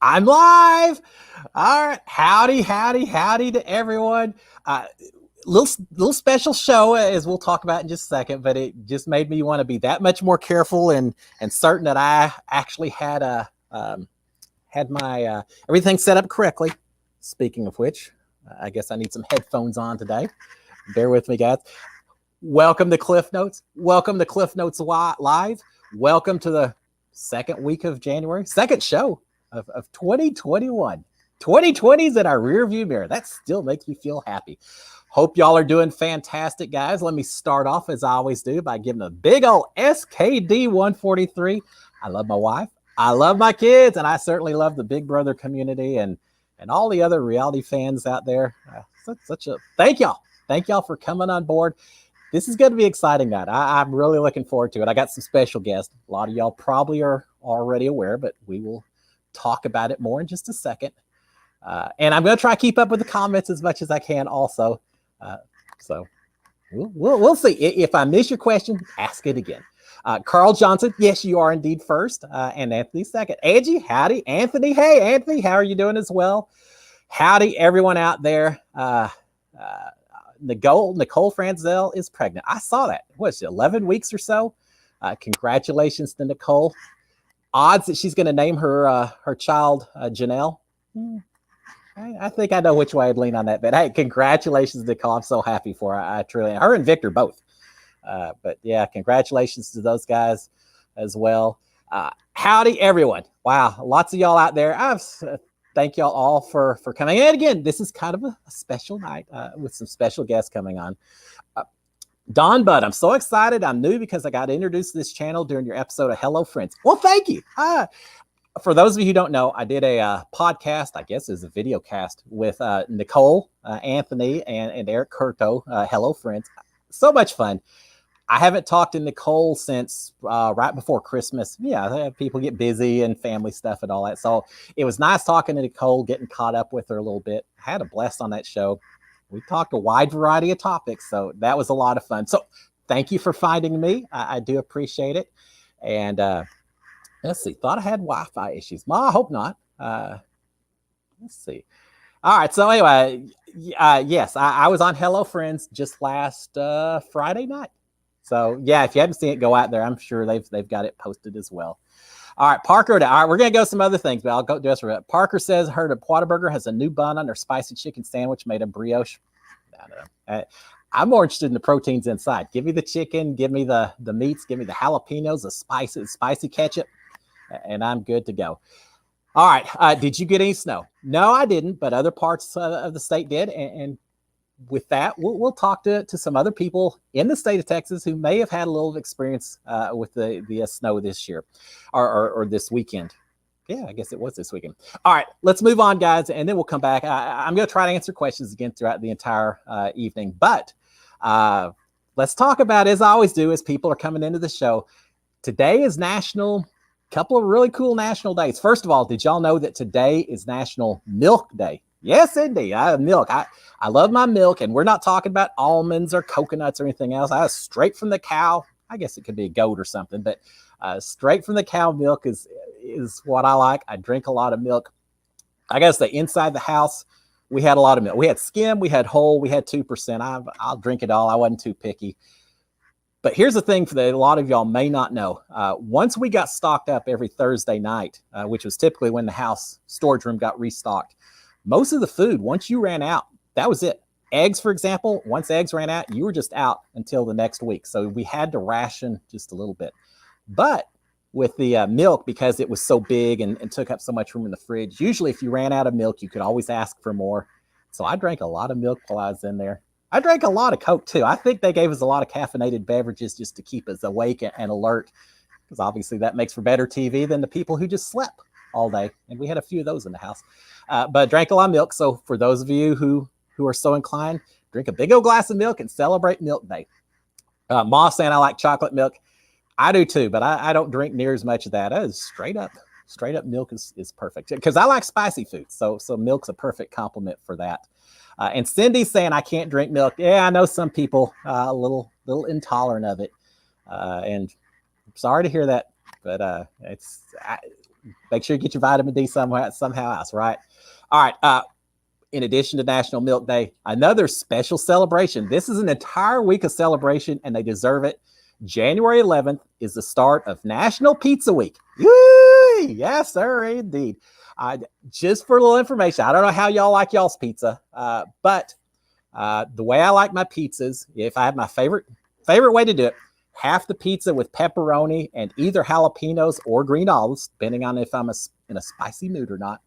I'm live. All right. Howdy, howdy, howdy to everyone. Uh, little special show, as we'll talk about in just a second, but it just made me want to be that much more careful and certain that I actually had my everything set up correctly. Speaking of which, I guess I need some headphones on today. Bear with me, guys. Welcome to Cliff Notes. Welcome to Cliff Notes Live. Welcome to the second week of January, second show of 2021. 2020 is in our rear view mirror. That still makes me feel happy. Hope y'all are doing fantastic, guys. Let me start off, as I always do, by giving a big old SKD 143. I love my wife. I love my kids, and I certainly love the Big Brother community and all the other reality fans out there. Such a thank y'all. Thank y'all for coming on board. This is going to be exciting night. I'm really looking forward to it. I got some special guests. A lot of y'all probably are already aware, but we will talk about it more in just a second. And I'm going to try to keep up with the comments as much as I can also. So we'll see. If I miss your question, ask it again. Carl Johnson, yes, you are indeed first. And Anthony second. Angie, howdy. Anthony, hey, Anthony, how are you doing as well? Howdy, everyone out there. Nicole Franzel is pregnant. I saw that. What's it, 11 weeks or so? Congratulations to Nicole. Odds that she's going to name her child Janelle. I think I know which way I'd lean on that. But hey, congratulations, Nicole. I'm so happy for her. I truly am. Her and Victor both. But yeah, congratulations to those guys as well. Howdy, everyone. Wow, lots of y'all out there. Thank y'all all for coming. And again, this is kind of a special night with some special guests coming on. Don Budd, I'm so excited. I'm new because I got introduced to this channel during your episode of Hello Friends. Well, thank you. For those of you who don't know, I did a podcast, I guess is a video cast with Nicole, Anthony, and Eric Curto, Hello Friends. So much fun. I haven't talked to Nicole since right before Christmas. Yeah, people get busy and family stuff and all that. So it was nice talking to Nicole, getting caught up with her a little bit. I had a blast on that show. We talked a wide variety of topics, so that was a lot of fun. So thank you for finding me. I do appreciate it. And let's see. Thought I had Wi-Fi issues. I hope not. Let's see. All right. So anyway, yes, I was on Hello Friends just last Friday night. So yeah, if you haven't seen it, go out there. I'm sure they've got it posted as well. All right, Parker. All right, we're gonna go some other things, but I'll go do this. Parker says heard a Whataburger has a new bun on their spicy chicken sandwich made of brioche. I don't know. I'm more interested in the proteins inside. Give me the chicken, give me the meats, give me the jalapenos, the spicy ketchup, and I'm good to go. All right. Did you get any snow? No, I didn't, but other parts of the state did, and with that, we'll talk to some other people in the state of Texas who may have had a little experience with the snow this year or this weekend. Yeah, I guess it was this weekend. All right, let's move on, guys, and then we'll come back. I'm going to try to answer questions again throughout the entire evening, but let's talk about, as I always do, as people are coming into the show. Today is National, couple of really cool national days. First of all, did y'all know that today is National Milk Day? Yes, indeed. Milk. I love my milk, and we're not talking about almonds or coconuts or anything else. I straight from the cow. I guess it could be a goat or something, but straight from the cow milk is what I like. I drink a lot of milk. I guess the inside the house, we had a lot of milk. We had skim, we had whole, we had 2%. I'll drink it all. I wasn't too picky. But here's the thing that a lot of y'all may not know. Once we got stocked up every Thursday night, which was typically when the house storage room got restocked, most of the food, once you ran out, that was it. Eggs, for example, once eggs ran out, you were just out until the next week. So we had to ration just a little bit. But with the milk, because it was so big and took up so much room in the fridge, usually if you ran out of milk, you could always ask for more. So I drank a lot of milk while I was in there. I drank a lot of Coke, too. I think they gave us a lot of caffeinated beverages just to keep us awake and alert, because obviously that makes for better TV than the people who just slept all day. And we had a few of those in the house. But drank a lot of milk. So for those of you who are so inclined, drink a big old glass of milk and celebrate Milk Day. Moss saying I like chocolate milk. I do too, but I don't drink near as much of that. That is straight up milk is perfect, because I like spicy food. So milk's a perfect complement for that. And Cindy's saying I can't drink milk. Yeah, I know some people a little intolerant of it. And I'm sorry to hear that, but make sure you get your vitamin D somehow else, right? All right. In addition to National Milk Day, another special celebration. This is an entire week of celebration, and they deserve it. January 11th is the start of National Pizza Week. Yay! Yes, sir, indeed. Just for a little information, I don't know how y'all like y'all's pizza, but the way I like my pizzas, if I have my favorite way to do it, half the pizza with pepperoni and either jalapenos or green olives, depending on if I'm in a spicy mood or not.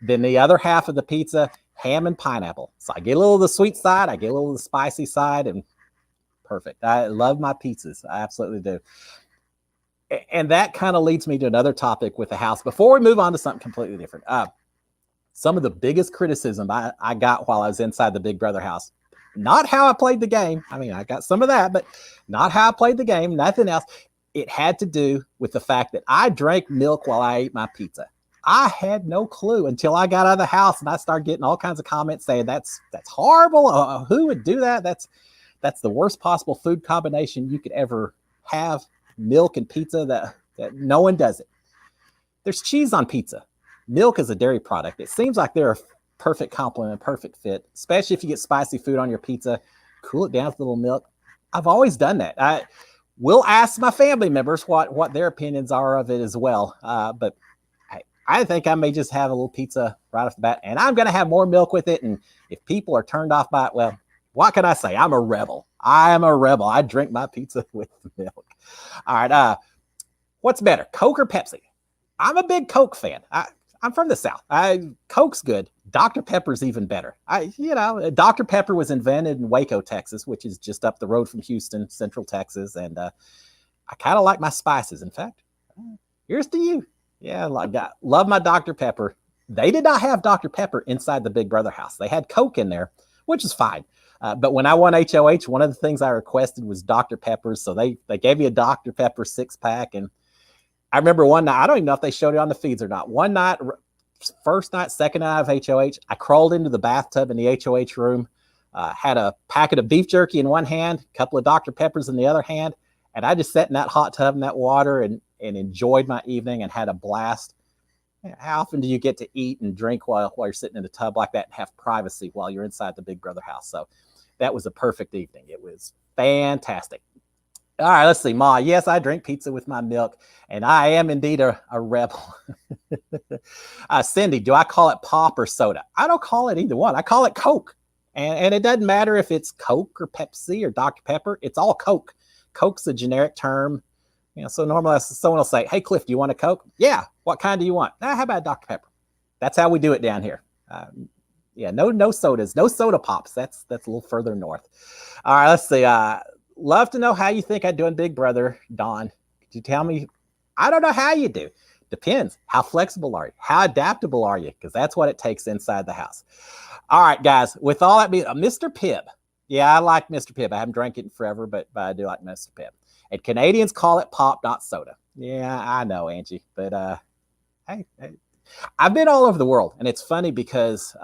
Then the other half of the pizza, ham and pineapple. So I get a little of the sweet side, I get a little of the spicy side, and perfect. I love my pizzas. I absolutely do. And that kind of leads me to another topic with the house. Before we move on to something completely different, some of the biggest criticism I got while I was inside the Big Brother house, not how I played the game. I mean, I got some of that, but not how I played the game, nothing else. It had to do with the fact that I drank milk while I ate my pizza. I had no clue until I got out of the house and I started getting all kinds of comments saying that's horrible. Who would do that? That's the worst possible food combination you could ever have. Milk and pizza, that no one does it. There's cheese on pizza. Milk is a dairy product. It seems like they're a perfect complement, perfect fit, especially if you get spicy food on your pizza. Cool it down with a little milk. I've always done that. I will ask my family members what their opinions are of it as well. But I think I may just have a little pizza right off the bat, and I'm going to have more milk with it. And if people are turned off by it, well, what can I say? I'm a rebel. I am a rebel. I drink my pizza with milk. All right. What's better, Coke or Pepsi? I'm a big Coke fan. I'm from the South. Coke's good. Dr. Pepper's even better. Dr. Pepper was invented in Waco, Texas, which is just up the road from Houston, Central Texas. And I kind of like my spices. In fact, here's to you. Yeah, love my Dr. Pepper. They did not have Dr. Pepper inside the Big Brother house. They had Coke in there, which is fine. But when I won HOH, one of the things I requested was Dr. Pepper. So they gave me a Dr. Pepper 6-pack. And I remember one night, I don't even know if they showed it on the feeds or not. One night, first night, second night of HOH, I crawled into the bathtub in the HOH room, had a packet of beef jerky in one hand, a couple of Dr. Peppers in the other hand. And I just sat in that hot tub in that water and enjoyed my evening and had a blast. How often do you get to eat and drink while you're sitting in the tub like that and have privacy while you're inside the Big Brother house? So that was a perfect evening. It was fantastic. All right, let's see. Ma, yes, I drink pizza with my milk, and I am indeed a rebel. Cindy, do I call it pop or soda? I don't call it either one. I call it Coke. And it doesn't matter if it's Coke or Pepsi or Dr. Pepper. It's all Coke. Coke's a generic term. So normally someone will say, hey, Cliff, do you want a Coke? Yeah. What kind do you want? How about Dr. Pepper? That's how we do it down here. No sodas, no soda pops. That's a little further north. All right, let's see. Love to know how you think I do in Big Brother, Dawn. Could you tell me? I don't know how you do. Depends. How flexible are you? How adaptable are you? Because that's what it takes inside the house. All right, guys. With all that being, Mr. Pibb. Yeah, I like Mr. Pibb. I haven't drank it in forever, but I do like Mr. Pibb. And Canadians call it pop, not soda. Yeah, I know, Angie. But hey, I've been all over the world, and it's funny because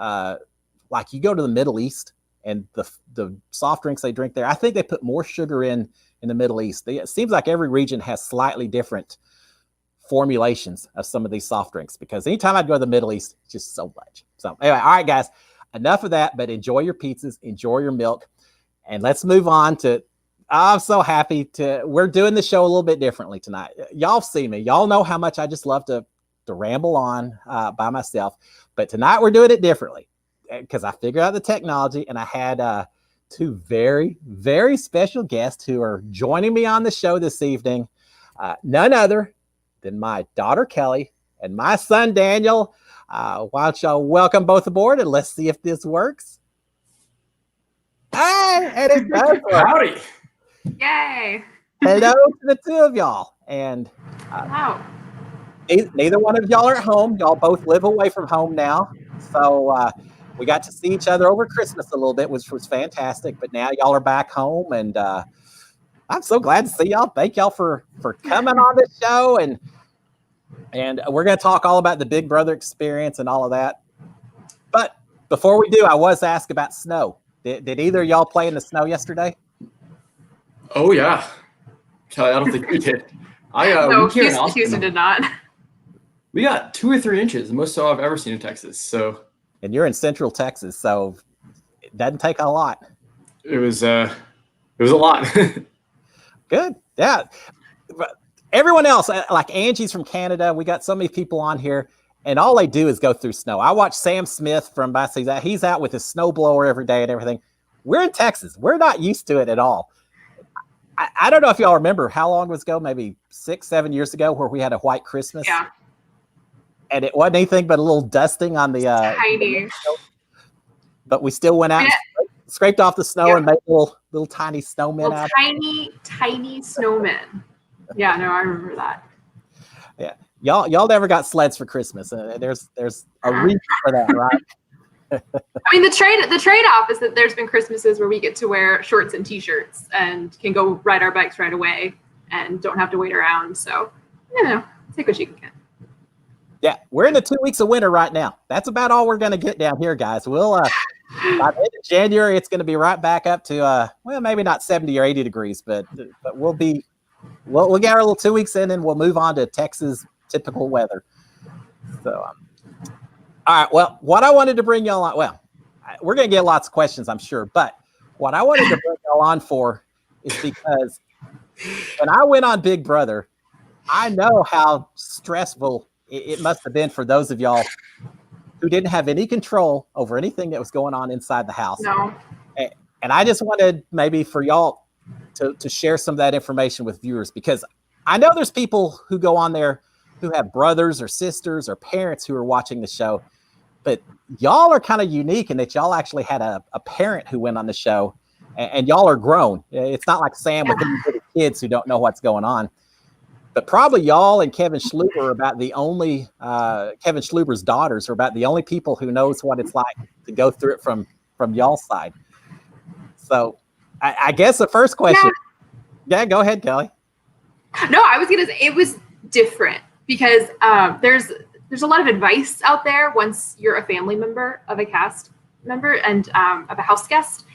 like you go to the Middle East and the soft drinks they drink there, I think they put more sugar in the Middle East. It seems like every region has slightly different formulations of some of these soft drinks, because anytime I'd go to the Middle East, it's just so much. So anyway, all right, guys, enough of that, but enjoy your pizzas, enjoy your milk, and let's move on to, I'm so happy we're doing the show a little bit differently tonight. Y'all see me. Y'all know how much I just love to ramble on by myself, but tonight we're doing it differently because I figured out the technology, and I had two very, very special guests who are joining me on the show this evening. None other than my daughter, Kelly, and my son, Daniel. Why don't y'all welcome both aboard, and let's see if this works. Hey, and it does work. Howdy. Yay. Hello to the two of y'all. And Wow. Neither one of y'all are at home. Y'all both live away from home now. So we got to see each other over Christmas a little bit, which was fantastic. But now y'all are back home, and I'm so glad to see y'all. Thank y'all for coming on the show. And we're going to talk all about the Big Brother experience and all of that. But before we do, I was asked about snow. Did either of y'all play in the snow yesterday? Oh, yeah. Kelly, I don't think we did. No, Houston did not. We got 2 or 3 inches, the most snow I've ever seen in Texas. So And you're in Central Texas, so it doesn't take a lot. it was a lot. Good. Yeah. But everyone else, like Angie's from Canada, we got so many people on here, and all they do is go through snow. I watch Sam Smith from Bassy. He's out with his snowblower every day and everything. We're in Texas. We're not used to it at all. I don't know if y'all remember how long it was ago, maybe 6-7 years ago, where we had a white Christmas. Yeah. And it wasn't anything but a little dusting on the Tiny. but we still went out and scraped off the snow and made little tiny snowmen out. Tiny snowmen. Yeah, no, I remember that. Yeah, y'all never got sleds for Christmas. There's a reason for that, right? I mean, the trade-off is that there's been Christmases where we get to wear shorts and t-shirts and can go ride our bikes right away and don't have to wait around. So, take what you can get. Yeah, we're in the 2 weeks of winter right now. That's about all we're going to get down here, guys. We'll by the end of January, it's going to be right back up to well, maybe not 70 or 80 degrees, but we'll get our little 2 weeks in, and we'll move on to Texas typical weather. So, all right. Well, what I wanted to bring y'all on, well, we're going to get lots of questions, I'm sure, but what I wanted to bring y'all on for is because when I went on Big Brother, I know how stressful it must have been for those of y'all who didn't have any control over anything that was going on inside the house. No. And I just wanted maybe for y'all to share some of that information with viewers, because I know there's people who go on there who have brothers or sisters or parents who are watching the show, but y'all are kind of unique in that y'all actually had a parent who went on the show, and y'all are grown. It's not like Sam with little kids who don't know what's going on. But probably y'all and Kevin Schluber are about the only, Kevin Schluber's daughters are about the only people who knows what it's like to go through it from y'all's side. So I guess the first question, yeah, go ahead, Kelly. No, I was going to say it was different because there's a lot of advice out there once you're a family member of a cast member and of a house guest,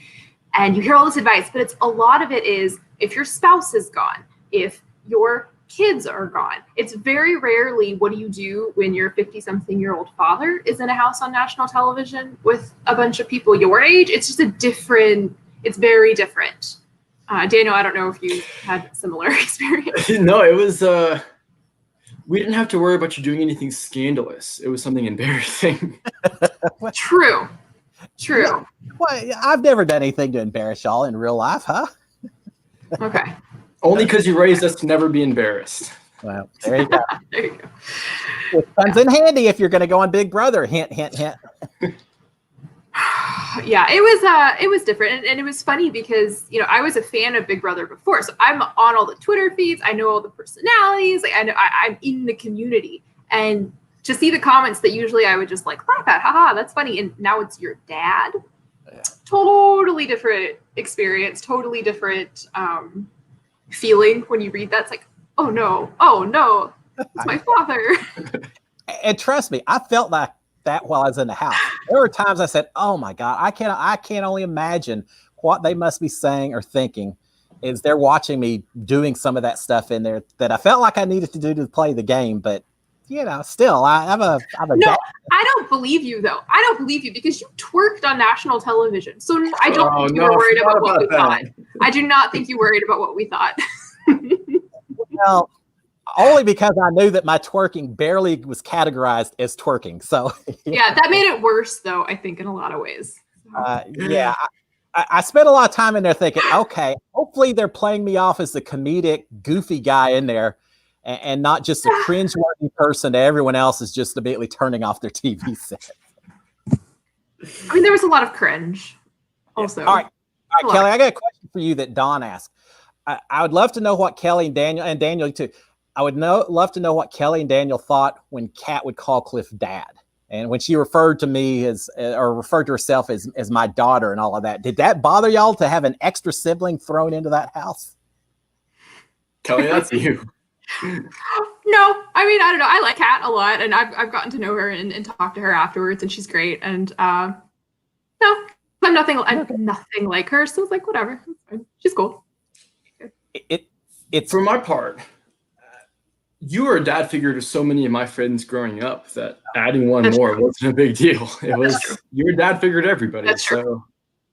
and you hear all this advice, but a lot of it is if your spouse is gone, if your kids are gone. It's very rarely what do you do when your 50-something-year-old father is in a house on national television with a bunch of people your age. It's just it's very different. Daniel, I don't know if you had similar experience. No, it was, we didn't have to worry about you doing anything scandalous. It was something embarrassing. True. Well, I've never done anything to embarrass y'all in real life, huh? Okay. Only because you raised us to never be embarrassed. Well, there you go. There you go. It comes in handy if you're going to go on Big Brother. Hint, hint, hint. Yeah, it was different, and it was funny because I was a fan of Big Brother before, so I'm on all the Twitter feeds. I know all the personalities. Like I'm in the community, and to see the comments that usually I would just laugh at, haha, that's funny, and now it's your dad. Yeah. Totally different experience. Totally different. Feeling when you read that. It's like, oh no, it's my father. And trust me, I felt like that while I was in the house. There were times I said, oh my God, I can't only imagine what they must be saying or thinking is they're watching me doing some of that stuff in there that I felt like I needed to do to play the game. But still, I'm a no, dad. I don't believe you though. I don't believe you because you twerked on national television. So I don't think you were worried about what we thought. I do not think you worried about what we thought. Well, only because I knew that my twerking barely was categorized as twerking. So yeah, that made it worse though, I think, in a lot of ways. Yeah. I spent a lot of time in there thinking, okay, hopefully they're playing me off as the comedic, goofy guy in there. And not just a cringe-worthy person that everyone else is just immediately turning off their TV set. I mean, there was a lot of cringe also. Yeah. All right, Kelly, I got a question for you that Dawn asked. I would love to know what Kelly and Daniel too. I would love to know what Kelly and Daniel thought when Kat would call Cliff dad. And when she referred to me or referred to herself as my daughter and all of that. Did that bother y'all to have an extra sibling thrown into that house? Kelly, that's you. No, I mean, I don't know. I like Kat a lot, and I've gotten to know her and talked to her afterwards, and she's great. And no, I'm nothing like her, so it's like whatever. She's cool. It's for my part. you were a dad figure to so many of my friends growing up that adding one That's more true. wasn't a big deal. It That's was true. you were a dad figure to everybody. That's true. So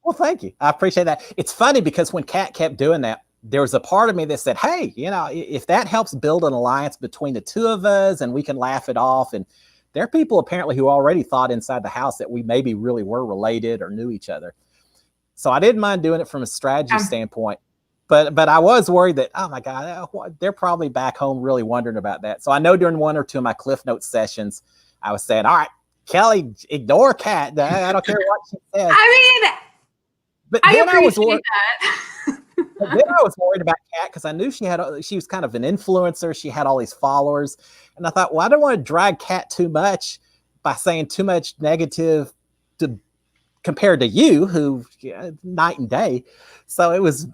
Well, thank you. I appreciate that. It's funny because when Kat kept doing that, there was a part of me that said, hey, if that helps build an alliance between the two of us and we can laugh it off. And there are people apparently who already thought inside the house that we maybe really were related or knew each other. So I didn't mind doing it from a strategy standpoint. But I was worried that, oh my God, they're probably back home really wondering about that. So I know during one or two of my Cliff Notes sessions, I was saying, all right, Kelly, ignore Kat. I don't care what she says. I mean, But I then appreciate that. But then I was worried about Kat because I knew she was kind of an influencer. She had all these followers. And I thought, well, I don't want to drag Kat too much by saying too much negative compared to you, who night and day. So it was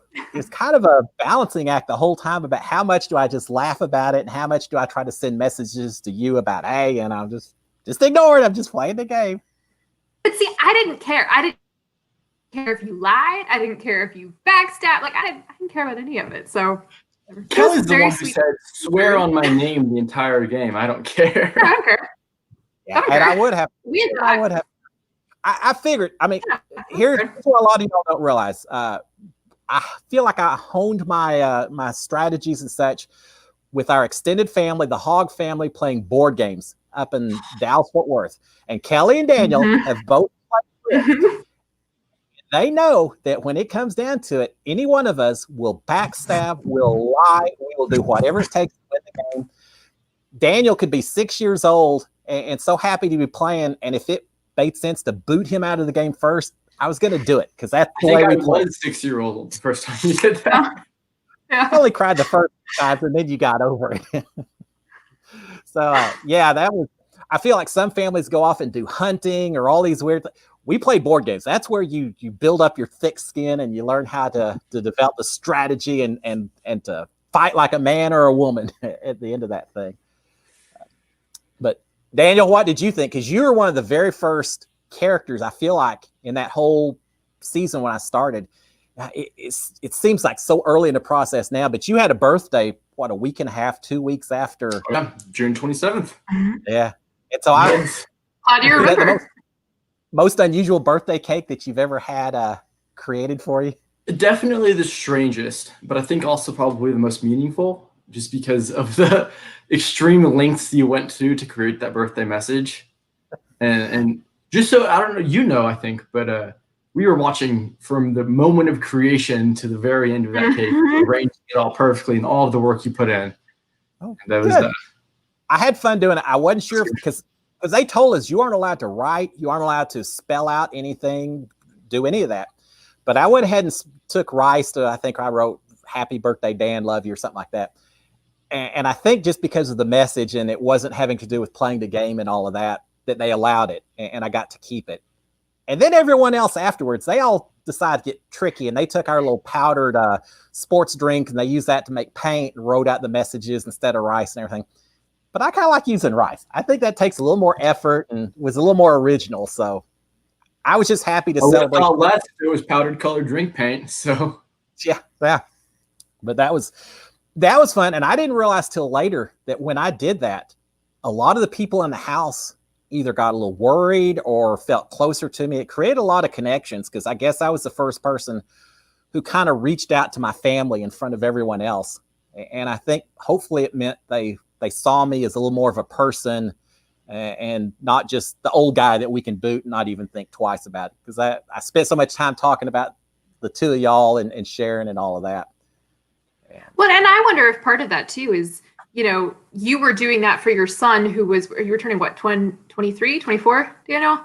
kind of a balancing act the whole time about how much do I just laugh about it and how much do I try to send messages to you about, hey, and I'm just ignore it. I'm just playing the game. But see, I didn't care. I didn't care if you lied. I didn't care if you backstabbed. Like I didn't care about any of it. So Kelly's the one who said, swear on my name the entire game. I don't care. I don't care. Yeah, and I would have. I would have. I figured. I mean, here's what a lot of y'all don't realize. I feel like I honed my my strategies and such with our extended family, the Hogg family, playing board games up in Dallas, Fort Worth, and Kelly and Daniel have both played. They know that when it comes down to it, any one of us will backstab, will lie, we will do whatever it takes to win the game. Daniel could be 6 years old and so happy to be playing, and if it made sense to boot him out of the game first, I was going to do it because that's the way we played. I was 6-year-old the first time you did that. Yeah. I only cried the first time, and then you got over it. So yeah, that was. I feel like some families go off and do hunting or all these weird things. We play board games. That's where you build up your thick skin and you learn how to develop the strategy and to fight like a man or a woman at the end of that thing. But Daniel, what did you think? Because you were one of the very first characters, I feel like, in that whole season when I started. It seems like so early in the process now, but you had a birthday, what, a week and a half, 2 weeks after? Yeah, June 27th. Yeah. And so I was. How do you remember? Most unusual birthday cake that you've ever had created for you? Definitely the strangest, but I think also probably the most meaningful, just because of the extreme lengths you went to create that birthday message. And just so, I don't know, I think, but we were watching from the moment of creation to the very end of that cake, arranging it all perfectly and all of the work you put in. Oh, and that was that. I had fun doing it. I wasn't sure because they told us you aren't allowed to write, you aren't allowed to spell out anything, do any of that. But I went ahead and took Rice to, I think I wrote "Happy Birthday, Dan, love you" or something like that. And I think just because of the message and it wasn't having to do with playing the game and all of that, that they allowed it and I got to keep it. And then everyone else afterwards, they all decided to get tricky and they took our little powdered sports drink and they used that to make paint and wrote out the messages instead of Rice and everything. But I kind of like using Rice. I think that takes a little more effort and was a little more original. So I was just happy to celebrate. Less it was powdered colored drink paint. So yeah. But that was fun. And I didn't realize till later that when I did that, a lot of the people in the house either got a little worried or felt closer to me. It created a lot of connections because I guess I was the first person who kind of reached out to my family in front of everyone else. And I think hopefully it meant they saw me as a little more of a person and not just the old guy that we can boot and not even think twice about it. Because I spent so much time talking about the two of y'all and sharing and all of that. Well, and I wonder if part of that too is, you were doing that for your son you were turning what, 23, 24, Daniel?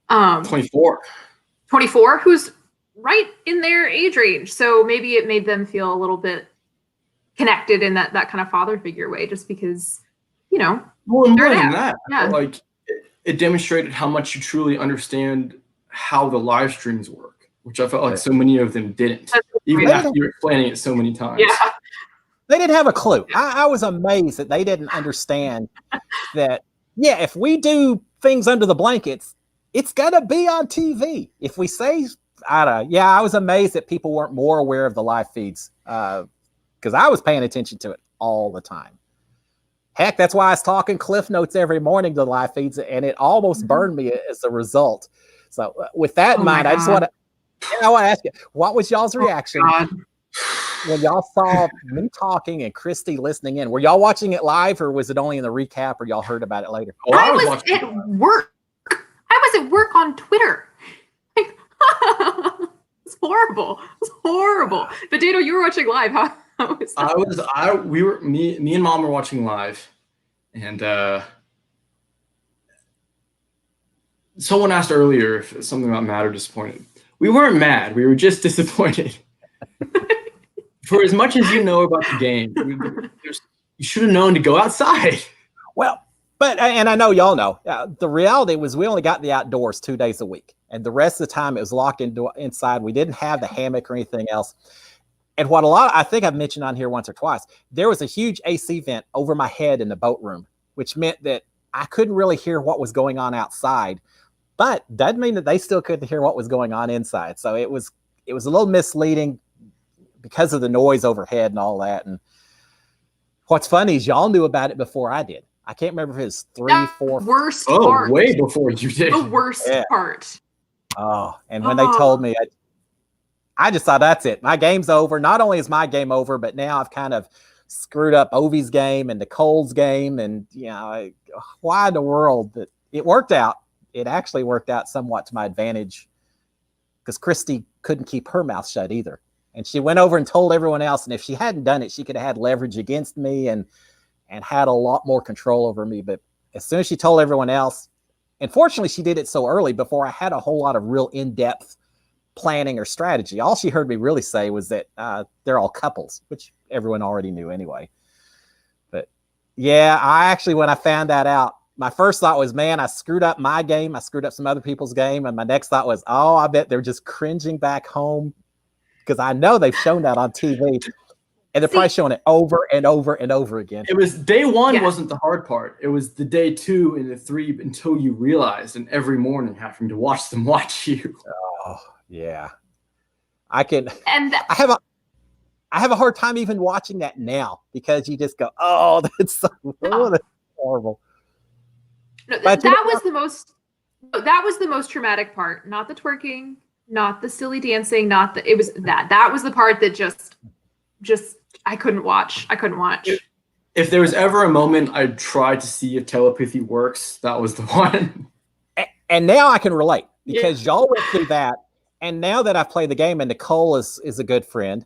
24. 24, who's right in their age range. So maybe it made them feel a little bit connected in that kind of father figure way, just because, well, more than that, yeah. Like it demonstrated how much you truly understand how the live streams work, which I felt like so many of them didn't, even after you were explaining it so many times. Yeah. They didn't have a clue. I was amazed that they didn't understand that, yeah, if we do things under the blankets, it's going to be on TV. If we say, I was amazed that people weren't more aware of the live feeds because I was paying attention to it all the time. Heck, that's why I was talking Cliff Notes every morning to live feeds, and it almost burned me as a result. So, with that in mind, I just want to ask you, what was y'all's reaction when y'all saw me talking and Christy listening in? Were y'all watching it live, or was it only in the recap, or y'all heard about it later? Oh, I was at work. I was at work on Twitter. It's horrible. It's horrible. But Dano, you were watching live. How was that? Me and Mom were watching live, and someone asked earlier if something about mad or disappointed. We weren't mad. We were just disappointed. For as much as you know about the game, you should have known to go outside. Well, and I know y'all know, the reality was we only got the outdoors 2 days a week. And the rest of the time it was locked inside. We didn't have the hammock or anything else. And what I think I've mentioned on here once or twice, there was a huge AC vent over my head in the boat room, which meant that I couldn't really hear what was going on outside. But doesn't mean that they still couldn't hear what was going on inside. So it was a little misleading because of the noise overhead and all that. And what's funny is y'all knew about it before I did. I can't remember if it was 3, 4. Worst part. Way before you did. The worst part. Oh, and when they told me, I just thought, that's it. My game's over. Not only is my game over, but now I've kind of screwed up Ovi's game and Nicole's game. And, why in the world? That it worked out. It actually worked out somewhat to my advantage because Christy couldn't keep her mouth shut either. And she went over and told everyone else. And if she hadn't done it, she could have had leverage against me and had a lot more control over me. But as soon as she told everyone else, and fortunately she did it so early before I had a whole lot of real in-depth planning or strategy. All she heard me really say was that they're all couples, which everyone already knew anyway. But yeah, when I found that out, my first thought was, man, I screwed up my game. I screwed up some other people's game. And my next thought was, oh, I bet they're just cringing back home because I know they've shown that on TV. And they're probably showing it over and over and over again. It was day one wasn't the hard part. It was the day 2 and the 3 until you realized, and every morning having to watch them watch you. Oh, yeah. I have a hard time even watching that now because you just go, oh, that's horrible. No, that was the most traumatic part. Not the twerking, not the silly dancing, that was the part that just I couldn't watch. If there was ever a moment I'd try to see if telepathy works, that was the one. And now I can relate because y'all went through that. And now that I've played the game and Nicole is a good friend,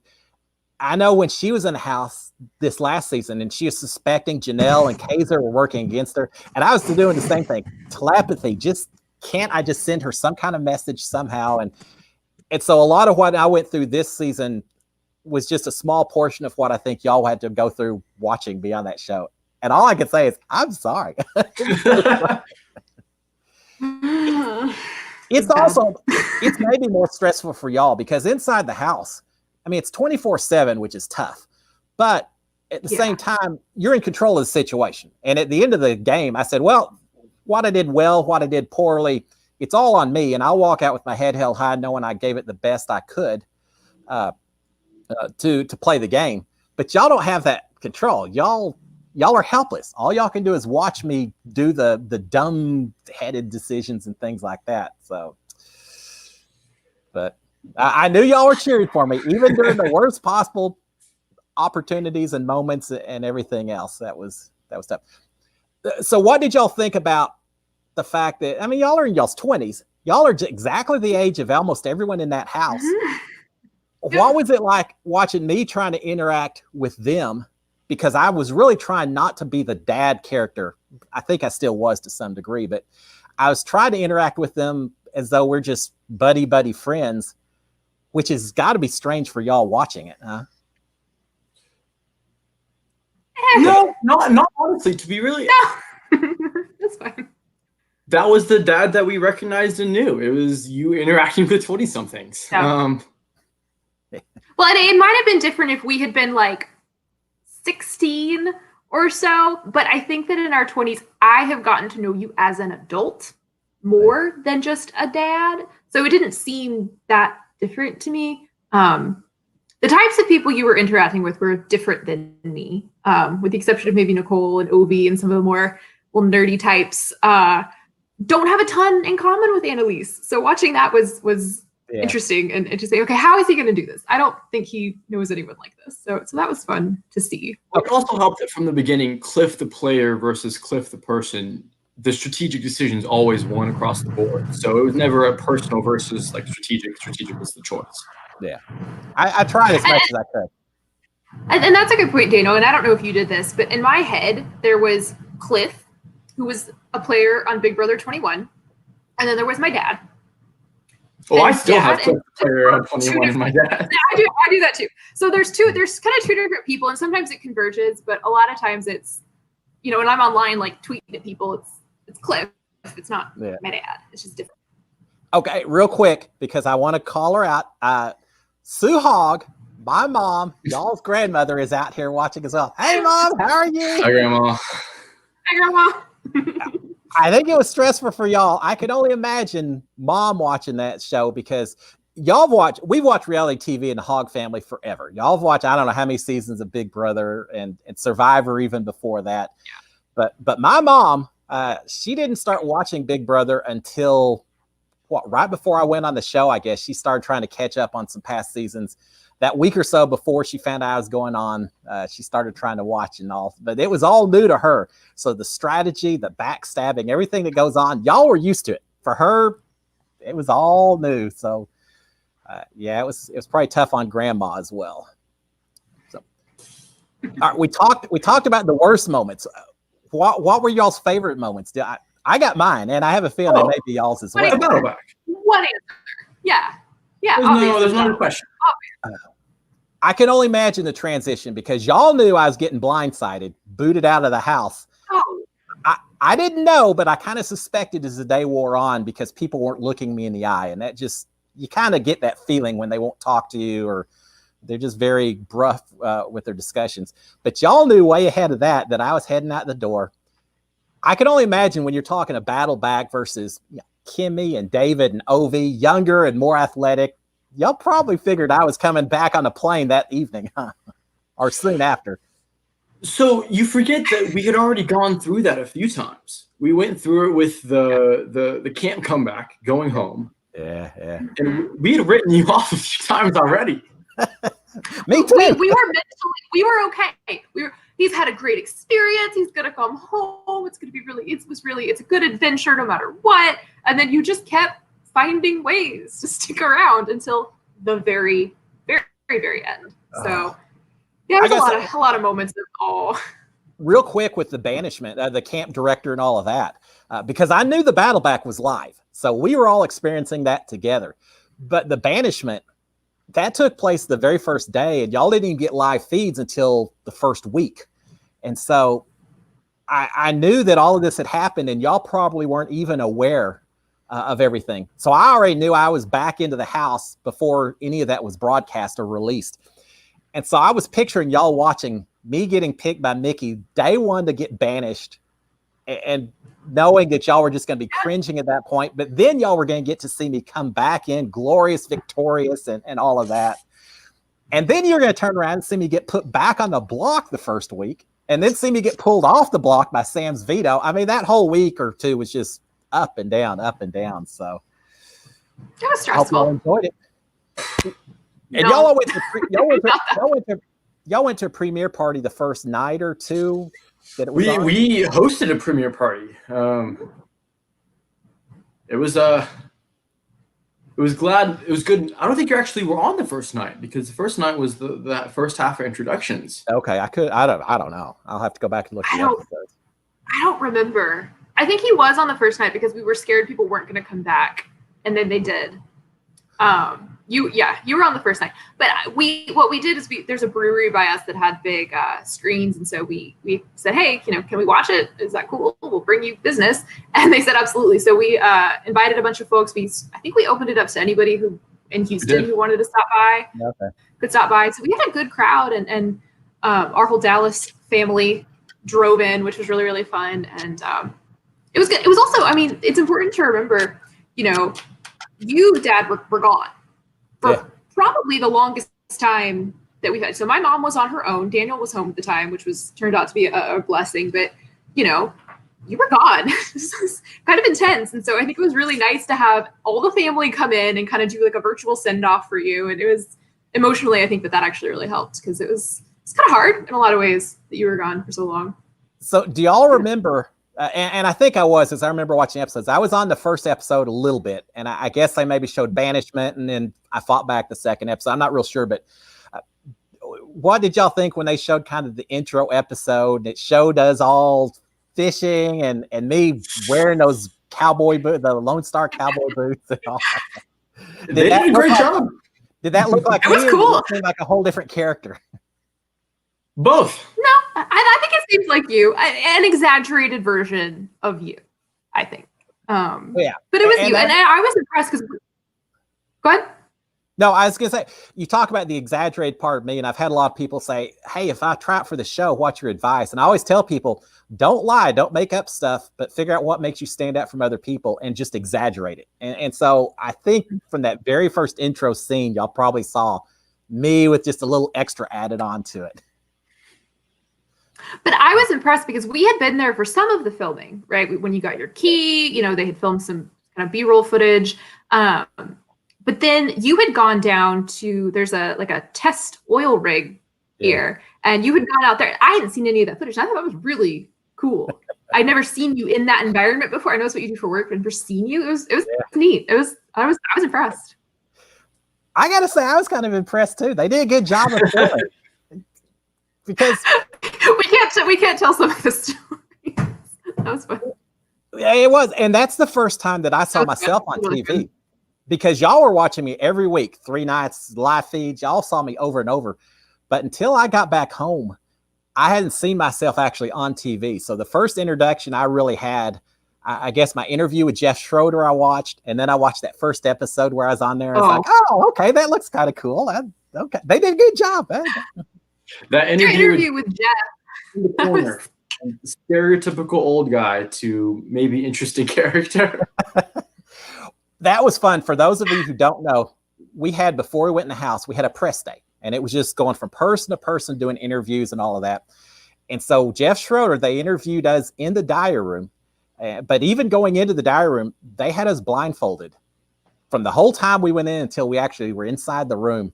I know when she was in the house this last season and she was suspecting Janelle and Kaiser were working against her. And I was doing the same thing. Telepathy, can't I just send her some kind of message somehow? And so a lot of what I went through this season was just a small portion of what I think y'all had to go through watching Beyond that show. And all I can say is, I'm sorry. It's maybe more stressful for y'all because inside the house, I mean, it's 24/7, which is tough. But at the same time, you're in control of the situation. And at the end of the game, I said, well, what I did well, what I did poorly, it's all on me. And I'll walk out with my head held high knowing I gave it the best I could. To play the game, but y'all don't have that control. Y'all are helpless. All y'all can do is watch me do the dumb-headed decisions and things like that. So, but I knew y'all were cheering for me, even during the worst possible opportunities and moments and everything else. That was tough. So, what did y'all think about the fact that y'all are in y'all's 20s? Y'all are exactly the age of almost everyone in that house. What was it like watching me trying to interact with them? Because I was really trying not to be the dad character. I think I still was to some degree, but I was trying to interact with them as though we're just buddy friends, which has got to be strange for y'all watching it, huh? No, not honestly. To be really, no. That's fine. That was the dad that we recognized and knew. It was you interacting with 20-somethings. Yeah. Well, and it might have been different if we had been like 16 or so, but I think that in our 20s, I have gotten to know you as an adult more than just a dad. So it didn't seem that different to me. the types of people you were interacting with were different than me, with the exception of maybe Nicole and Obi and some of the more nerdy types. Don't have a ton in common with Annalise. So watching that was interesting and just saying, okay, how is he going to do this? I don't think he knows anyone like this. So that was fun to see. It also helped that from the beginning, Cliff the player versus Cliff the person, the strategic decisions always won across the board. So it was never a personal versus like strategic. Strategic was the choice. Yeah. I tried as much as I could. And that's a good point, Dano. And I don't know if you did this, but in my head, there was Cliff, who was a player on Big Brother 21. And then there was my dad. Oh, I still have Cliff the player on 21 with my dad. Yeah, I do that too. So there's kind of two different people, and sometimes it converges, but a lot of times it's, when I'm online, like tweeting at people, it's Cliff. It's not my dad. It's just different. Okay, real quick, because I want to call her out. Sue Hogg, my mom, y'all's grandmother, is out here watching as well. Hey, Mom, how are you? Hi, Grandma. Hi, Grandma. I think it was stressful for y'all. I could only imagine Mom watching that show because we've watched reality TV in the Hogg family forever. Y'all have watched, I don't know how many seasons of Big Brother and Survivor even before that. Yeah. But my mom, she didn't start watching Big Brother until right before I went on the show, I guess. She started trying to catch up on some past seasons. That week or so before she found out I was going on, she started trying to watch and all, but it was all new to her. So the strategy, the backstabbing, everything that goes on, y'all were used to it. For her, it was all new. So it was probably tough on Grandma as well. So, all right, we talked about the worst moments. What were y'all's favorite moments? I got mine, and I have a feeling it may be y'all's as well. What answer? Yeah. There's no question. I can only imagine the transition because y'all knew I was getting blindsided, booted out of the house. Oh. I didn't know, but I kind of suspected as the day wore on because people weren't looking me in the eye. And that just, you kind of get that feeling when they won't talk to you or they're just very gruff with their discussions. But y'all knew way ahead of that I was heading out the door. I can only imagine when you're talking a battle back versus Kimmy and David and Ovi, younger and more athletic. Y'all probably figured I was coming back on a plane that evening, huh? Or soon after. So you forget that we had already gone through that a few times. We went through it with the camp comeback, going home. Yeah. And we had written you off a few times already. Me too. We were okay. He's had a great experience. He's gonna come home. It's gonna be it's a good adventure no matter what. And then you just kept finding ways to stick around until the very, very, very end. So there's a lot of moments of awe. Real quick with the banishment, the camp director and all of that, because I knew the battle back was live. So we were all experiencing that together. But the banishment, that took place the very first day, and y'all didn't even get live feeds until the first week. And so I knew that all of this had happened, and y'all probably weren't even aware of everything. So I already knew I was back into the house before any of that was broadcast or released. And so I was picturing y'all watching me getting picked by Mickey day one to get banished and knowing that y'all were just going to be cringing at that point. But then y'all were going to get to see me come back in glorious, victorious, and all of that. And then you're going to turn around and see me get put back on the block the first week and then see me get pulled off the block by Sam's veto. I mean, that whole week or two was just up and down. So it was stressful. I hope y'all enjoyed it. And y'all went to a premiere party the first night or two. That it was we hosted a premiere party. It was good. I don't think you actually were on the first night because the first night was that first half of introductions. Okay, I don't know. I'll have to go back and look at the episodes. I don't remember. I think he was on the first night because we were scared people weren't going to come back, and then they did. You were on the first night, but what we did is there's a brewery by us that had big screens, and so we said, hey, can we watch it? Is that cool? We'll bring you business, and they said absolutely. So we invited a bunch of folks. I think we opened it up to anybody who in Houston who wanted to stop by. Okay. Could stop by. So we had a good crowd, and our whole Dallas family drove in, which was really, really fun, and it was good. It was also, I mean, it's important to remember, you, Dad, were gone for probably the longest time that we've had. So my mom was on her own. Daniel was home at the time, which turned out to be a blessing. But, you know, you were gone. This was kind of intense. And so I think it was really nice to have all the family come in and kind of do like a virtual send off for you. And it was emotionally, I think that actually really helped, because it's kind of hard in a lot of ways that you were gone for so long. So do y'all remember, and I think I was, as I remember watching episodes, I was on the first episode a little bit, and I guess they maybe showed banishment, and then I fought back the second episode. I'm not real sure, but what did y'all think when they showed kind of the intro episode? It showed us all fishing and me wearing those cowboy boots, the Lone Star cowboy boots and all. They did a great job. Did that look like it was cool? Did it seem like a whole different character? Both. No, I think it seems like you, an exaggerated version of you, I think. Yeah, but it was you, and I was impressed because. Go ahead. No, I was going to say, you talk about the exaggerated part of me, and I've had a lot of people say, hey, if I try out for the show, what's your advice? And I always tell people, don't lie, don't make up stuff, but figure out what makes you stand out from other people and just exaggerate it. And so I think from that very first intro scene, y'all probably saw me with just a little extra added on to it. But I was impressed because we had been there for some of the filming, right? When you got your key, you know, they had filmed some kind of B-roll footage. But then you had gone down to, there's a test oil rig here, and you had gone out there. I hadn't seen any of that footage. I thought that was really cool. I'd never seen you in that environment before. I know it's what you do for work, but I've never seen you. It was neat. I was impressed. I gotta say, I was kind of impressed too. They did a good job of filming. Because we can't tell some of the stories. That was fun. Yeah, it was, and that's the first time that I saw myself on TV. Because y'all were watching me every week, 3 nights, live feeds. Y'all saw me over and over. But until I got back home, I hadn't seen myself actually on TV. So the first introduction I really had, I guess my interview with Jeff Schroeder I watched. And then I watched that first episode where I was on there. And I was like, oh, okay, that looks kind of cool. Okay, they did a good job. That interview with Jeff. Corner, stereotypical old guy to maybe interesting character. That was fun. For those of you who don't know, we had, before we went in the house, we had a press day, and it was just going from person to person doing interviews and all of that. And so Jeff Schroeder, they interviewed us in the diary room, but even going into the diary room, they had us blindfolded from the whole time we went in until we actually were inside the room.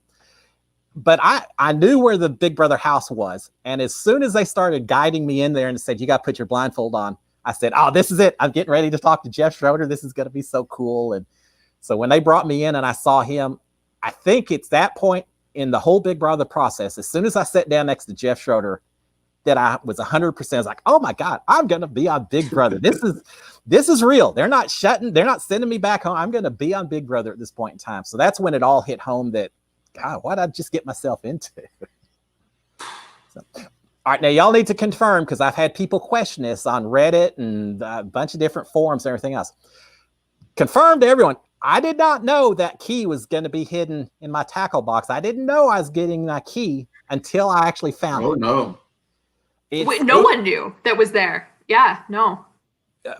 But I knew where the Big Brother house was. And as soon as they started guiding me in there and said, you got to put your blindfold on, I said, oh, this is it. I'm getting ready to talk to Jeff Schroeder. This is going to be so cool. And so when they brought me in and I saw him, I think it's that point in the whole Big Brother process, as soon as I sat down next to Jeff Schroeder, that I was 100% I was like, oh my God, I'm going to be on Big Brother. This is real. They're not sending me back home. I'm going to be on Big Brother at this point in time. So that's when it all hit home that, God, what did I just get myself into? So, all right, now y'all need to confirm, because I've had people question this on Reddit and a bunch of different forums and everything else. Confirm to everyone, I did not know that key was going to be hidden in my tackle box. I didn't know I was getting that key until I actually found it. Oh, no. No one knew that was there. Yeah, no.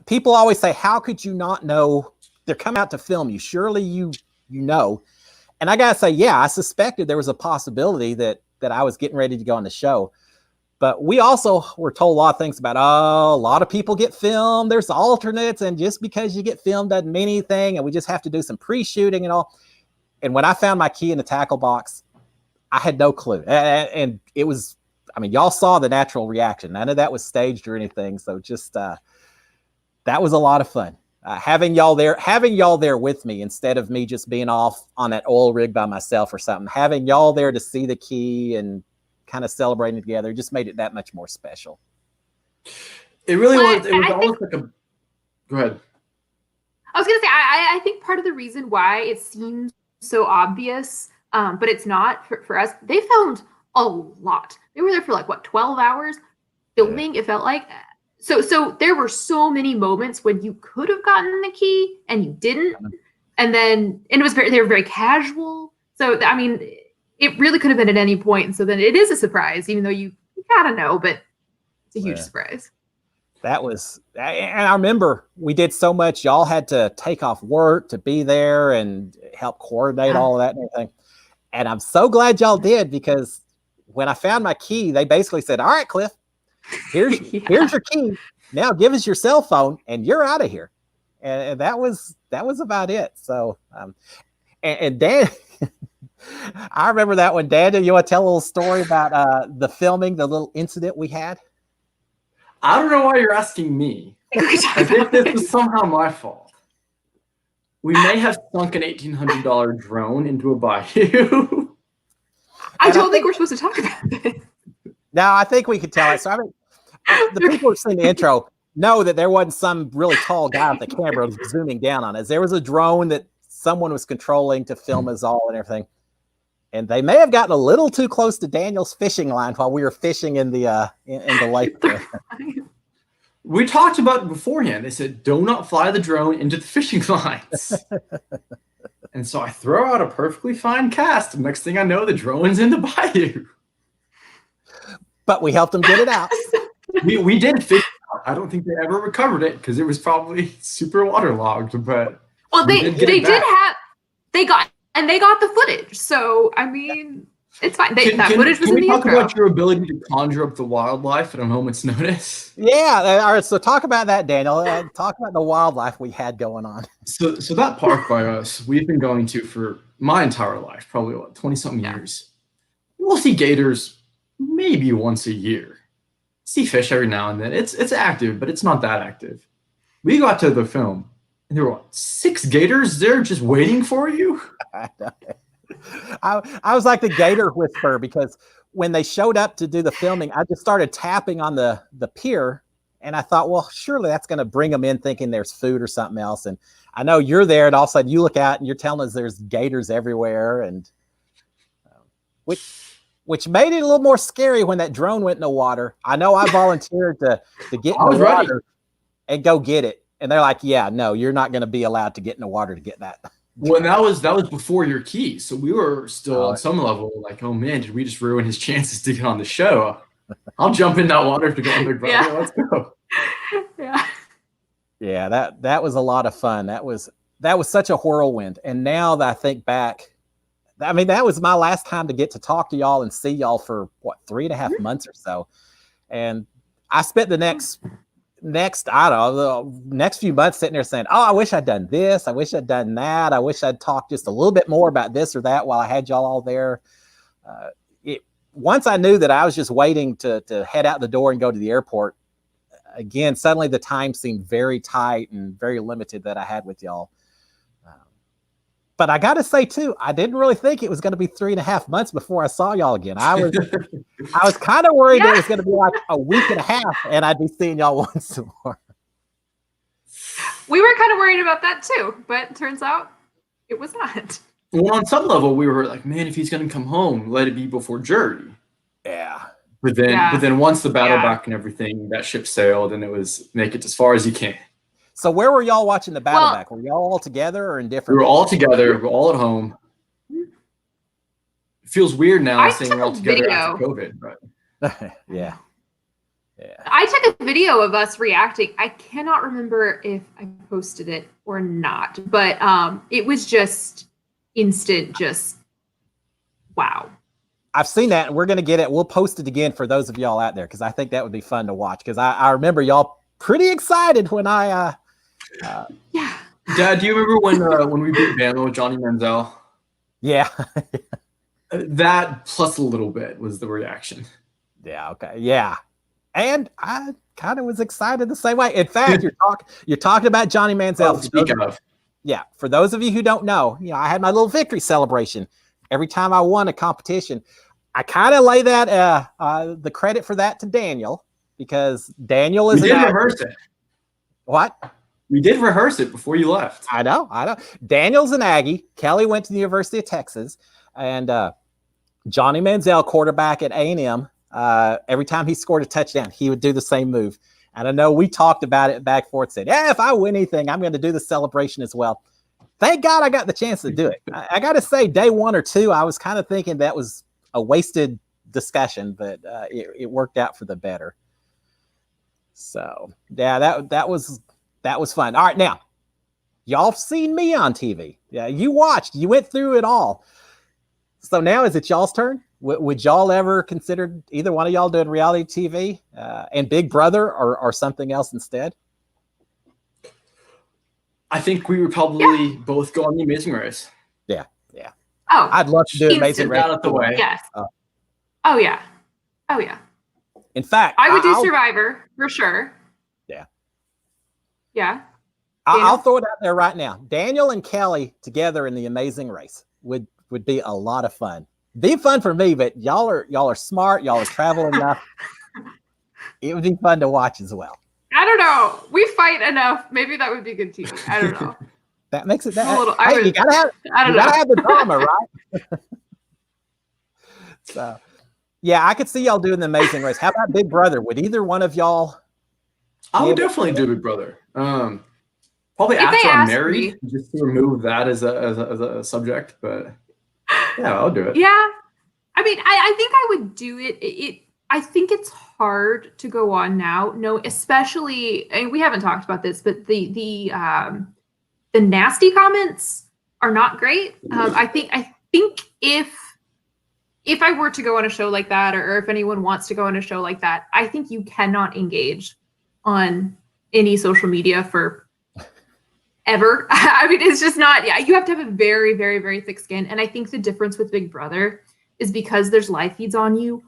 People always say, how could you not know? They're coming out to film you. Surely you know. And I got to say, yeah, I suspected there was a possibility that I was getting ready to go on the show. But we also were told a lot of things about, a lot of people get filmed. There's alternates. And just because you get filmed doesn't mean anything. And we just have to do some pre-shooting and all. And when I found my key in the tackle box, I had no clue. And it was, I mean, y'all saw the natural reaction. None of that was staged or anything. So just, that was a lot of fun. Having y'all there with me, instead of me just being off on that oil rig by myself or something, having y'all there to see the key and kind of celebrating together just made it that much more special. It really was. It was almost like a. Go ahead. I was gonna say, I think part of the reason why it seems so obvious, but it's not for us. They filmed a lot. They were there for 12 hours filming. Yeah. It felt like. So there were so many moments when you could have gotten the key and you didn't, and it was they were very casual. So I mean, it really could have been at any point. And so then it is a surprise, even though you gotta know, but it's a huge surprise. That was, and I remember we did so much. Y'all had to take off work to be there and help coordinate all of that and everything. And I'm so glad y'all did, because when I found my key, they basically said, all right, Cliff, here's your key. Now give us your cell phone and you're out of here. And that was about it. So, and Dan, I remember that one. Daniel, you want to tell a little story about the filming, the little incident we had? I don't know why you're asking me. I think this was somehow my fault. We may have sunk an $1,800 drone into a bayou. I don't think we're supposed to talk about this. No, I think we could tell it. So I mean, the people who've seen the intro know that there wasn't some really tall guy with the camera zooming down on us. There was a drone that someone was controlling to film us all and everything. And they may have gotten a little too close to Daniel's fishing line while we were fishing in the lake there. We talked about it beforehand. They said, do not fly the drone into the fishing lines. And so I throw out a perfectly fine cast. Next thing I know, the drone's in the bayou. But we helped them get it out. We did figure it out. I don't think they ever recovered it because it was probably super waterlogged. But they got the footage. So I mean, it's fine. That footage was in the intro. Can we talk about your ability to conjure up the wildlife at a moment's notice? Yeah. All right. So talk about that, Daniel. Talk about the wildlife we had going on. So that park by us, we've been going to for my entire life, probably 20-something years. We'll see gators maybe once a year. See fish every now and then. It's active, but it's not that active. We got to the film, and there were 6 gators there just waiting for you. I was like the gator whisperer, because when they showed up to do the filming, I just started tapping on the pier, and I thought, well, surely that's going to bring them in thinking there's food or something else. And I know you're there, and all of a sudden you look out and you're telling us there's gators everywhere, and which made it a little more scary when that drone went in the water. I know I volunteered to get in the water and go get it, and they're like, yeah, no, you're not going to be allowed to get in the water to get that. Well, that was before your key, so we were still on some level like, oh man, did we just ruin his chances to get on the show? I'll jump in that water to go on Big Brother. Yeah. Let's go. Yeah, that was a lot of fun. That was such a whirlwind. And now that I think back, I mean, that was my last time to get to talk to y'all and see y'all for 3.5 months or so. And I spent the next few months sitting there saying, oh, I wish I'd done this. I wish I'd done that. I wish I'd talked just a little bit more about this or that while I had y'all all there. Once I knew that I was just waiting to head out the door and go to the airport, again, suddenly the time seemed very tight and very limited that I had with y'all. But I got to say too, I didn't really think it was going to be 3.5 months before I saw y'all again. I was kind of worried it was going to be like a week and a half and I'd be seeing y'all once more. We were kind of worried about that too, but it turns out it was not. Well, on some level, we were like, man, if he's going to come home, let it be before jury. Yeah. But then once the battle back and everything, that ship sailed, and it was make it as far as you can. So where were y'all watching the battle back? Were y'all all together or in different? We were all together. We were all at home. It feels weird now saying we're all together after COVID, but yeah. I took a video of us reacting. I cannot remember if I posted it or not, but it was just instant, just wow. I've seen that, and we're going to get it. We'll post it again for those of y'all out there, because I think that would be fun to watch, because I remember y'all pretty excited when I yeah. Dad, do you remember when we beat Bama with Johnny Manziel? Yeah. That plus a little bit was the reaction. Yeah, okay. Yeah. And I kind of was excited the same way. In fact, you're talking about Johnny Manziel. Speaking of. Yeah, for those of you who don't know, I had my little victory celebration every time I won a competition. I kind of lay that the credit for that to Daniel, because Daniel is. We did rehearse it. What? We did rehearse it before you left. I know. Daniel's an Aggie. Kelly went to the University of Texas, and Johnny Manziel, quarterback at A&M. Every time he scored a touchdown, he would do the same move. And I know we talked about it back and forth, said, yeah, if I win anything, I'm going to do the celebration as well. Thank God I got the chance to do it. I got to say, day 1 or 2, I was kind of thinking that was a wasted discussion, but it worked out for the better. So, yeah, that was fun. All right, now, y'all seen me on TV. Yeah, you watched. You went through it all. So now is it y'all's turn? Would y'all ever consider either one of y'all doing reality TV and Big Brother or something else instead? I think we would probably both go on The Amazing Race. Yeah. Oh, I'd love to do Amazing Race. Out of the way. yes. Oh yeah. In fact, I would do Survivor for sure. Yeah. Yeah. I'll throw it out there right now. Daniel and Kelly together in The Amazing Race would be a lot of fun. Be fun for me, but y'all are smart. Y'all are traveling enough. It would be fun to watch as well. I don't know. We fight enough. Maybe that would be good TV. I don't know. That makes it you gotta have the drama, right? So, yeah, I could see y'all doing The Amazing Race. How about Big Brother? Would either one of y'all? I would definitely do Big Brother. Probably If after they I'm ask married, just to remove that as a subject. But yeah, I'll do it. Yeah. I mean, I think I would do it. I think it's hard to go on now. No, especially, and we haven't talked about this, but the nasty comments are not great. I think if I were to go on a show like that, or if anyone wants to go on a show like that, I think you cannot engage on any social media for ever. I mean, it's just not, you have to have a very, very, very thick skin. And I think the difference with Big Brother is because there's live feeds on you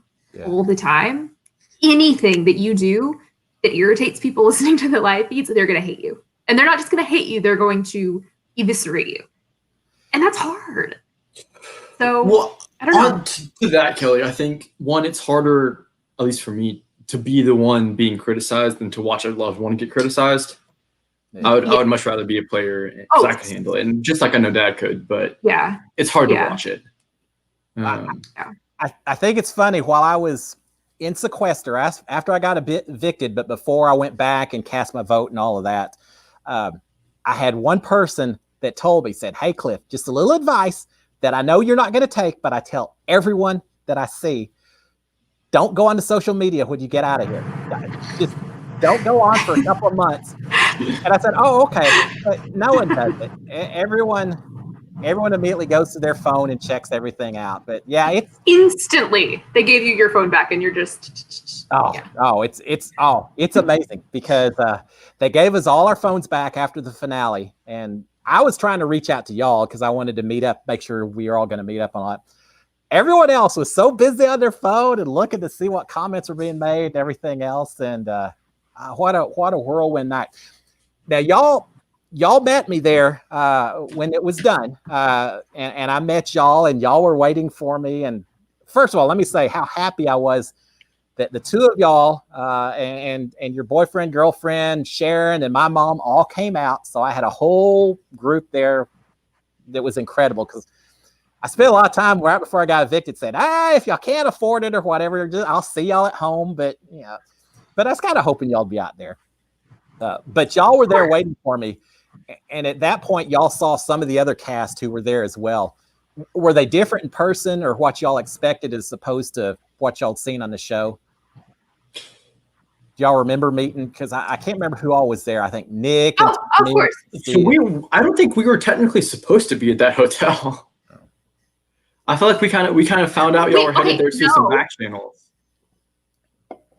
all the time. Anything that you do that irritates people listening to the live feeds, they're going to hate you. And they're not just going to hate you, they're going to eviscerate you. And that's hard. So, I don't know. To that, Kelly, I think, one, it's harder, at least for me, to be the one being criticized than to watch a loved one get criticized. I would much rather be a player because I can handle it. And just like I know Dad could, but it's hard to watch it. I think it's funny. While I was in sequester, after I got evicted, but before I went back and cast my vote and all of that, I had one person that told me, said, "Hey, Cliff, just a little advice that I know you're not going to take, but I tell everyone that I see, don't go onto social media when you get out of here. Just don't go on for a couple of months." And I said, "Oh, okay." But no one does it. Everyone immediately goes to their phone and checks everything out. But yeah, it's instantly they gave you your phone back and you're just it's amazing because they gave us all our phones back after the finale. And I was trying to reach out to y'all because I wanted to meet up, make sure we were all going to meet up on it. Everyone else was so busy on their phone and looking to see what comments were being made and everything else. And what a whirlwind night. Now y'all met me there when it was done, and I met y'all, and y'all were waiting for me. And first of all, let me say how happy I was that the two of y'all and your boyfriend, girlfriend, Sharon, and my mom all came out. So I had a whole group there that was incredible because I spent a lot of time right before I got evicted saying, if y'all can't afford it or whatever, I'll see y'all at home. But but I was kind of hoping y'all would be out there. But y'all were there waiting for me. And at that point, y'all saw some of the other cast who were there as well. Were they different in person or what y'all expected as opposed to what y'all seen on the show? Do y'all remember meeting? Because I can't remember who all was there. I think Nick. And of course. So I don't think we were technically supposed to be at that hotel. I feel like we kind of found out y'all were headed there to see some back channels.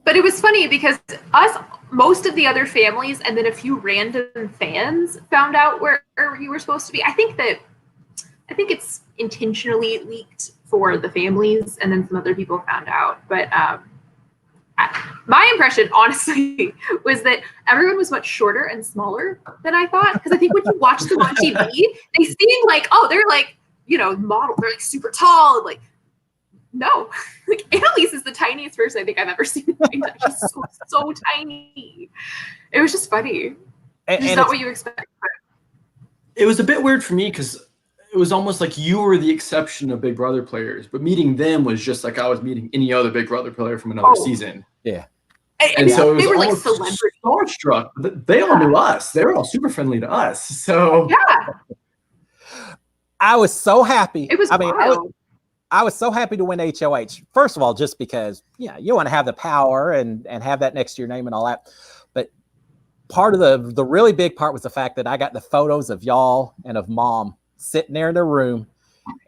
But it was funny because most of the other families and then a few random fans found out where you were supposed to be. I think it's intentionally leaked for the families and then some other people found out. But my impression, honestly, was that everyone was much shorter and smaller than I thought. Because I think when you watch them on TV, they seem like, they're like, model. They're like super tall and like, no, like Annalise is the tiniest person I think I've ever seen. She's so tiny. It was just funny. It's not what you expect. It was a bit weird for me because it was almost like you were the exception of Big Brother players, but meeting them was just like I was meeting any other Big Brother player from another season. Yeah. And so it was they were like almost celebrities. starstruck. They all knew us. They were all super friendly to us. So I was so happy. It was wild. I was so happy to win HOH. First of all, just because you want to have the power and have that next to your name and all that. But part of the really big part was the fact that I got the photos of y'all and of Mom sitting there in their room.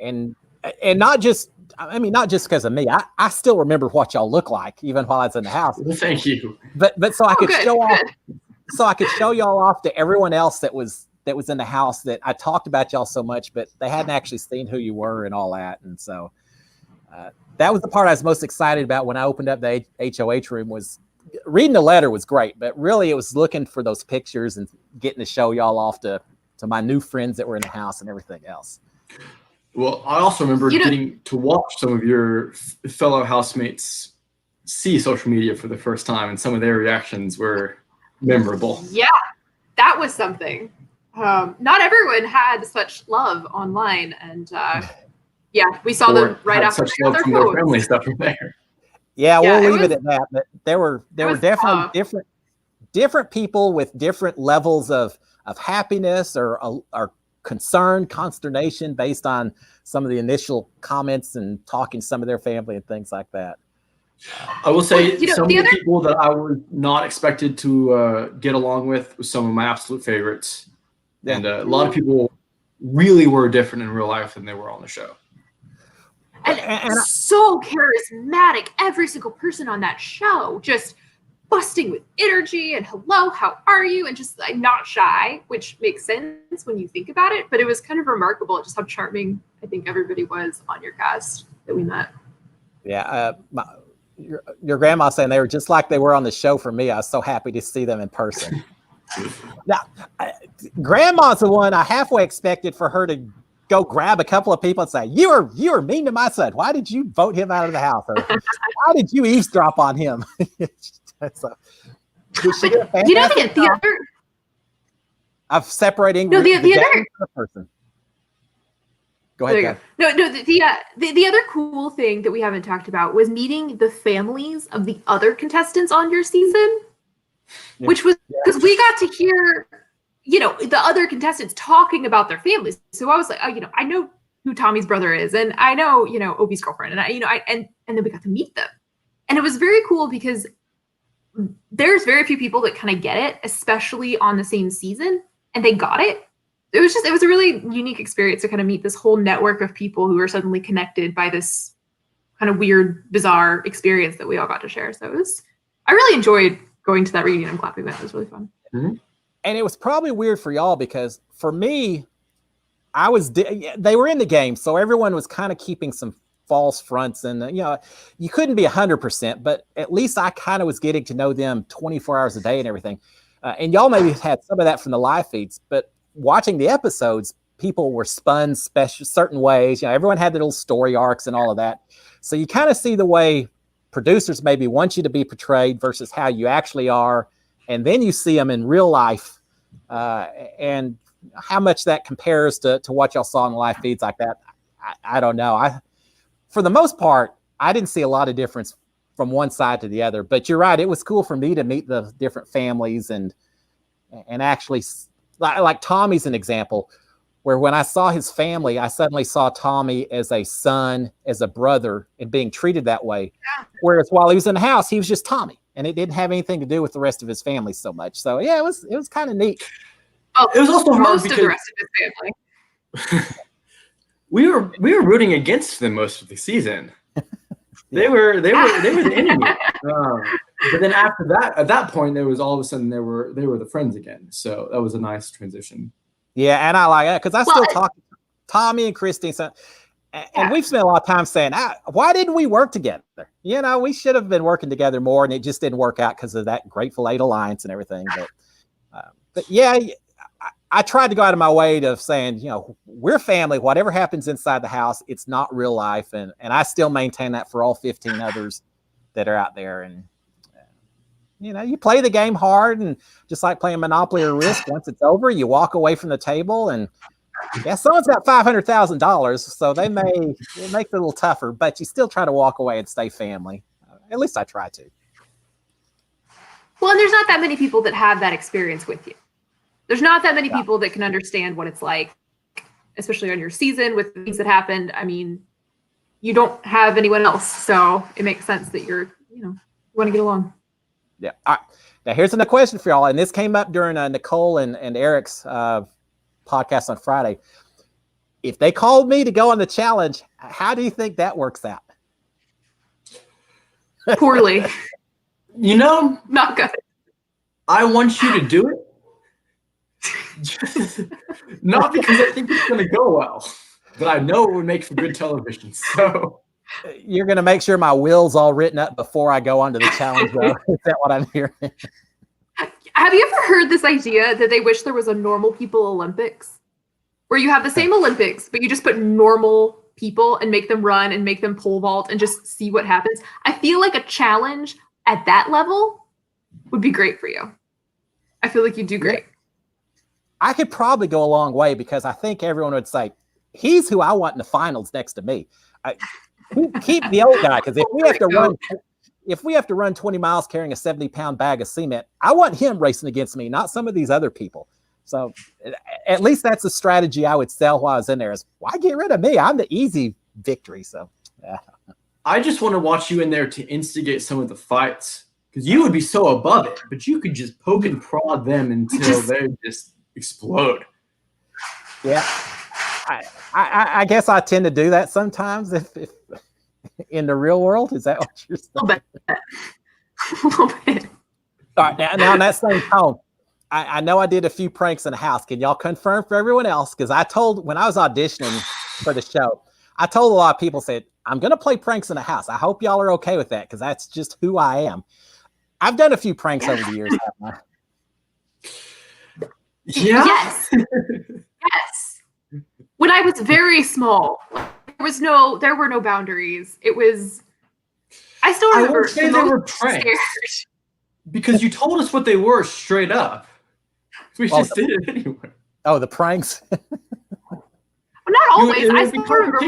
And And not just because of me. I still remember what y'all look like even while I was in the house. Well, thank you. But so I could good, show off, good. so I could show y'all off to everyone else that was in the house, that I talked about y'all so much, but they hadn't actually seen who you were and all that. And so that was the part I was most excited about when I opened up the HOH room. Was reading the letter was great, but really it was looking for those pictures and getting to show y'all off to my new friends that were in the house and everything else. Well, I also remember getting to watch some of your fellow housemates see social media for the first time, and some of their reactions were memorable. Yeah, that was something. Not everyone had such love online, and yeah, we saw them right after such love from their family stuff from there. Yeah, we'll leave it at that. But there were definitely tough. different people with different levels of happiness or concern, consternation based on some of the initial comments and talking to some of their family and things like that. I will say some of the people that I was not expected to get along with was some of my absolute favorites. Yeah. And a lot of people really were different in real life than they were on the show. And so charismatic. Every single person on that show just busting with energy and hello, how are you? And just like not shy, which makes sense when you think about it. But it was kind of remarkable just how charming I think everybody was on your cast that we met. Yeah. Your grandma saying they were just like they were on the show for me. I was so happy to see them in person. Now, grandma's the one I halfway expected for her to go grab a couple of people and say, you were mean to my son. Why did you vote him out of the house? Or why did you eavesdrop on him? So, the other of separating the other person. Go ahead. No, the other cool thing that we haven't talked about was meeting the families of the other contestants on your season, which was because we got to hear, the other contestants talking about their families. So I was like, I know who Tommy's brother is, and I know, Opie's girlfriend, and and then we got to meet them, and it was very cool because there's very few people that kind of get it, especially on the same season, and they got it. It was a really unique experience to kind of meet this whole network of people who are suddenly connected by this kind of weird, bizarre experience that we all got to share. So I really enjoyed going to that reunion and clap event. It was really fun. Mm-hmm. And it was probably weird for y'all because for me, they were in the game. So everyone was kind of keeping some false fronts, and you couldn't be 100%, but at least I kind of was getting to know them 24 hours a day and everything. And y'all maybe had some of that from the live feeds, but watching the episodes, people were spun certain ways. Everyone had their little story arcs and all of that. So you kind of see the way producers maybe want you to be portrayed versus how you actually are. And then you see them in real life, and how much that compares to what y'all saw in the live feeds like that. I don't know. For the most part, I didn't see a lot of difference from one side to the other, but you're right. It was cool for me to meet the different families and actually, like Tommy's an example where when I saw his family, I suddenly saw Tommy as a son, as a brother, and being treated that way. Whereas while he was in the house, he was just Tommy, and it didn't have anything to do with the rest of his family so much. So yeah, it was kind of neat. Oh, it was also most of the rest of his family. we were rooting against them most of the season. They were the enemy. But then after that, at that point, there was all of a sudden they were the friends again. So that was a nice transition. Yeah, and I like that because I still talk to Tommy and Christine, and we've spent a lot of time saying, why didn't we work together? We should have been working together more, and it just didn't work out because of that Grateful Eight alliance and everything. But yeah, I tried to go out of my way to saying, we're family. Whatever happens inside the house, it's not real life. And I still maintain that for all 15 others that are out there. And, you play the game hard, and just like playing Monopoly or Risk, once it's over, you walk away from the table, and someone's got $500,000. So it makes it a little tougher, but you still try to walk away and stay family. At least I try to. Well, and there's not that many people that have that experience with you. There's not that many people that can understand what it's like, especially on your season with things that happened. I mean, you don't have anyone else. So it makes sense that you want to get along. Yeah. All right. Now here's another question for y'all. And this came up during Nicole and Eric's podcast on Friday. if they called me to go on the challenge, how do you think that works out? Poorly. You know, Not good. I want you to do it. Not because I think it's going to go well, but I know it would make for good television. So you're going to make sure my will's all written up before I go onto the challenge, though. Is that what I'm hearing? Have you ever heard this idea that they wish there was a normal people Olympics, where you have the same Olympics, but you just put normal people and make them run and make them pole vault and just see what happens? I feel like a challenge at that level would be great for you. I feel like you'd do great. I could probably go a long way because I think everyone would say, he's who I want in the finals next to me. Keep the old guy, because if we have to run 20 miles carrying a 70-pound bag of cement, I want him racing against me, not some of these other people. So at least that's a strategy I would sell while I was in there, is why get rid of me? I'm the easy victory. So yeah. I just want to watch you in there to instigate some of the fights, because you would be so above it, but you could just poke and prod them until they just explode. Yeah. I guess I tend to do that sometimes if in the real world. Is that what you're saying? A little bit. All right, now in that same tone, I know I did a few pranks in the house. Can y'all confirm for everyone else? Because when I was auditioning for the show, I told a lot of people, said, I'm going to play pranks in the house. I hope y'all are okay with that, because that's just who I am. I've done a few pranks over the years, haven't I? Yeah. Yes. Yes. When I was very small, there were no boundaries. It was, I still remember. I won't say they were pranks, because you told us what they were straight up. We just did it anyway. Oh, the pranks? Well, not always. I still remember. No.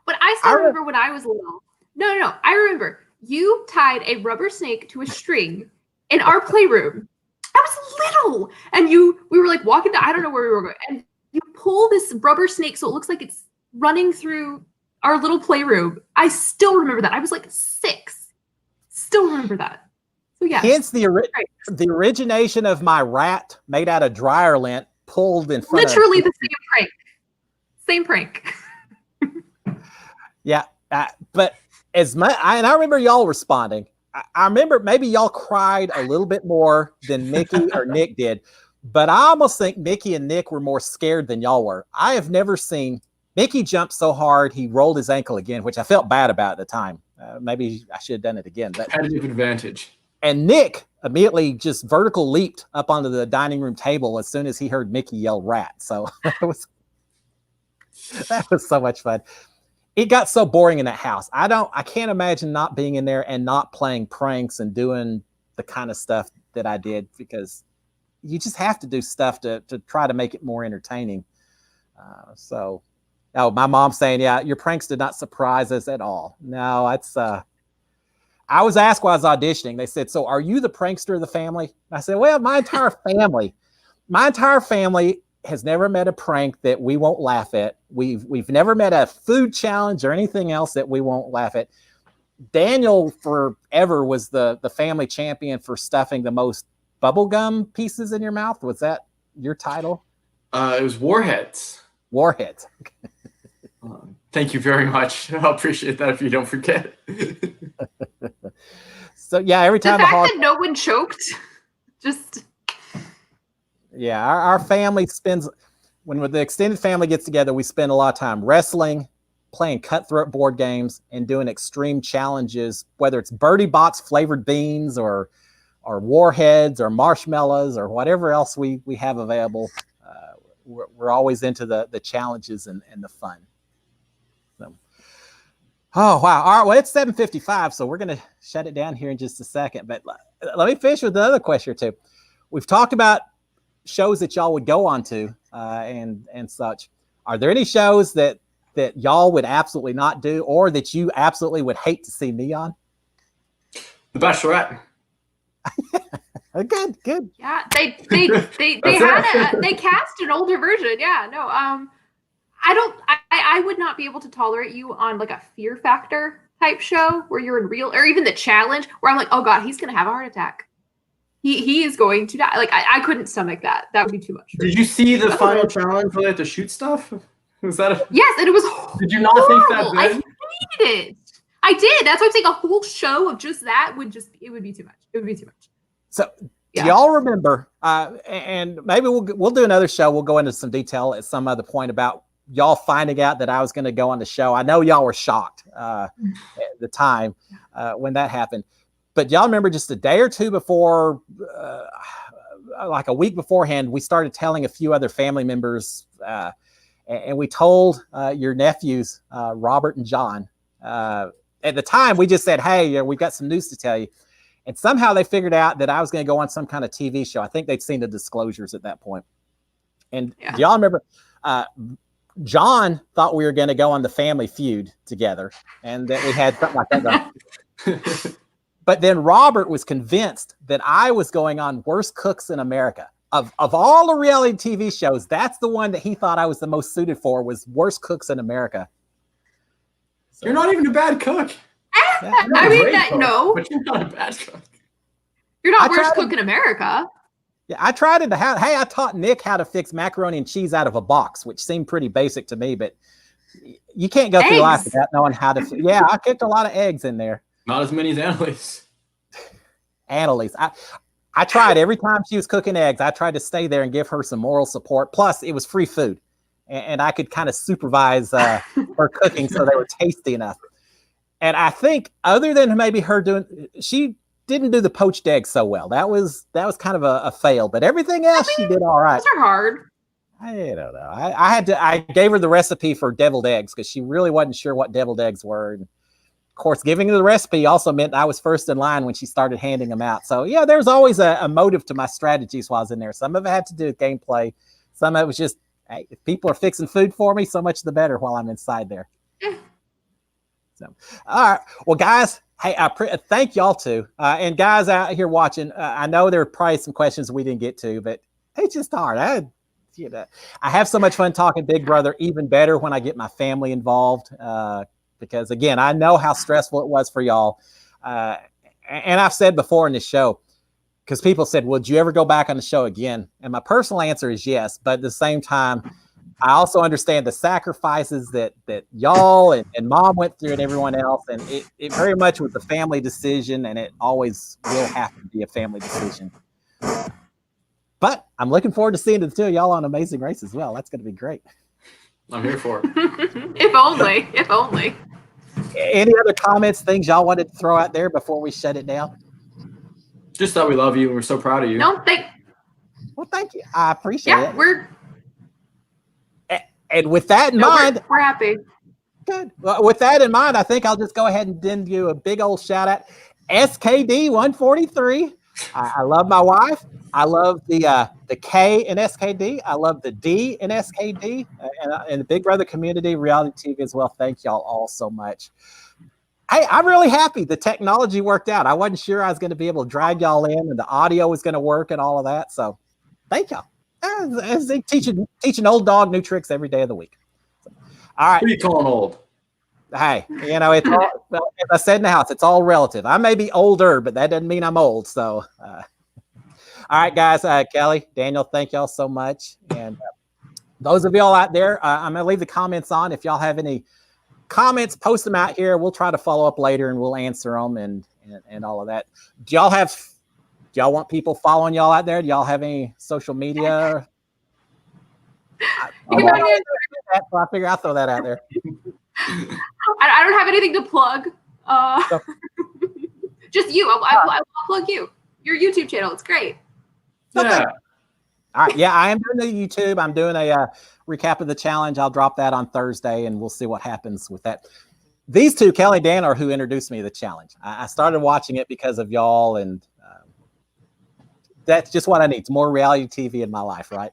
But I still remember when I was little. No. I remember you tied a rubber snake to a string in our playroom. I was little. And we were like walking down, I don't know where we were going. And you pull this rubber snake so it looks like it's running through our little playroom. I still remember that. I was like 6. Still remember that. So yeah. Hence the origination of my rat made out of dryer lint pulled in front literally the same prank. Yeah. But as much, and I remember y'all responding. I remember maybe y'all cried a little bit more than Mickey or Nick did, but I almost think Mickey and Nick were more scared than y'all were. I have never seen Mickey jump so hard he rolled his ankle again, which I felt bad about at the time. Maybe I should have done it again. But competitive advantage. And Nick immediately just vertical leaped up onto the dining room table as soon as he heard Mickey yell rat. So that was so much fun. It got so boring in that house. I can't imagine not being in there and not playing pranks and doing the kind of stuff that I did, because you just have to do stuff to try to make it more entertaining. My mom's saying, yeah, your pranks did not surprise us at all. No, I was asked while I was auditioning. They said, so are you the prankster of the family? I said, well, my entire family has never met a prank that we won't laugh at. We've never met a food challenge or anything else that we won't laugh at. Daniel forever was the family champion for stuffing the most bubblegum pieces in your mouth. Was that your title? It was Warheads. Warheads. Thank you very much. I'll appreciate that if you don't forget. So yeah, every time the fact that no one choked, just. Yeah, our family spends, when the extended family gets together, we spend a lot of time wrestling, playing cutthroat board games, and doing extreme challenges, whether it's Birdie Bots flavored beans or warheads or marshmallows or whatever else we have available. We're always into the challenges and the fun. So, oh, wow. All right, well, it's 7:55, so we're going to shut it down here in just a second. But let me finish with another question or two. We've talked about shows that y'all would go on to and such. Are there any shows that y'all would absolutely not do, or that you absolutely would hate to see me on? The Bachelorette. Good. Yeah, they cast an older version. Yeah, no, I would not be able to tolerate you on like a Fear Factor type show where you're in real, or even the challenge where I'm like, oh God, he's gonna have a heart attack. He is going to die. Like I couldn't stomach that. That would be too much. Did you see the final challenge where they have to shoot stuff? Was that a... Yes, and it was Did you not think that I good? hated it. I did. That's why I'm saying a whole show of just that would be too much. It would be too much. So do y'all remember, and maybe we'll do another show. We'll go into some detail at some other point about y'all finding out that I was going to go on the show. I know y'all were shocked at the time when that happened. But y'all remember just a day or two before, like a week beforehand, we started telling a few other family members, and we told your nephews, Robert and John. At the time, we just said, hey, we've got some news to tell you. And somehow they figured out that I was going to go on some kind of TV show. I think they'd seen the disclosures at that point. And do y'all remember, John thought we were going to go on the Family Feud together and that we had something like that going. But then Robert was convinced that I was going on Worst Cooks in America. Of all the reality TV shows, that's the one that he thought I was the most suited for, was Worst Cooks in America. So, you're not even a bad cook. I mean, no. But you're not a bad cook. You're not Worst Cook in America. Yeah, I tried it. I taught Nick how to fix macaroni and cheese out of a box, which seemed pretty basic to me, but you can't go through life without knowing how to. Yeah, I cooked a lot of eggs in there. Not as many as Annalise. Annalise. I tried every time she was cooking eggs. I tried to stay there and give her some moral support. Plus, it was free food, and I could kind of supervise her cooking so they were tasty enough. And I think, other than maybe her she didn't do the poached eggs so well. That was kind of a fail. But everything else, she did all right. Those are hard. I don't know. I gave her the recipe for deviled eggs because she really wasn't sure what deviled eggs were. And of course, giving her the recipe also meant I was first in line when she started handing them out. So yeah, there was always a motive to my strategies while I was in there. Some of it had to do with gameplay. Some of it was just, hey, if people are fixing food for me, so much the better while I'm inside there. So, all right. Well, guys, hey, thank y'all too. And guys out here watching, I know there are probably some questions we didn't get to, but it's just hard. I have so much fun talking Big Brother, even better when I get my family involved. Because again, I know how stressful it was for y'all. And I've said before in this show, because people said, would you ever go back on the show again? And my personal answer is yes. But at the same time, I also understand the sacrifices that y'all and mom went through and everyone else. And it very much was a family decision, and it always will have to be a family decision. But I'm looking forward to seeing the two of y'all on Amazing Race as well. That's going to be great. I'm here for it. If only. If only. Any other comments, things y'all wanted to throw out there before we shut it down? Just that we love you and we're so proud of you. No, well, thank you. I appreciate it. And with that in mind, we're happy. Good. Well, with that in mind, I think I'll just go ahead and send you a big old shout out. SKD 143. I love my wife. I love the K in SKD. I love the D in SKD and the Big Brother community, reality TV as well. Thank y'all all so much. Hey, I'm really happy the technology worked out. I wasn't sure I was going to be able to drag y'all in and the audio was going to work and all of that. So thank y'all. As they teach an old dog new tricks every day of the week. So, all right. Who are you calling old? Hey, it's all, well, as I said in the house, it's all relative. I may be older, but that doesn't mean I'm old. So, all right, guys, Kelly, Daniel, thank y'all so much. And those of y'all out there, I'm going to leave the comments on. If y'all have any comments, post them out here. We'll try to follow up later and we'll answer them and all of that. Do y'all want people following y'all out there? Do y'all have any social media? I figure I'll throw that out there. I don't have anything to plug. Just you. I'll plug you. Your YouTube channel. It's great. Yeah. All right. Yeah, I am doing the YouTube. I'm doing a recap of the challenge. I'll drop that on Thursday, and we'll see what happens with that. These two, Kelly and Dan, are who introduced me to the challenge. I started watching it because of y'all, and that's just what I need. It's more reality TV in my life, right?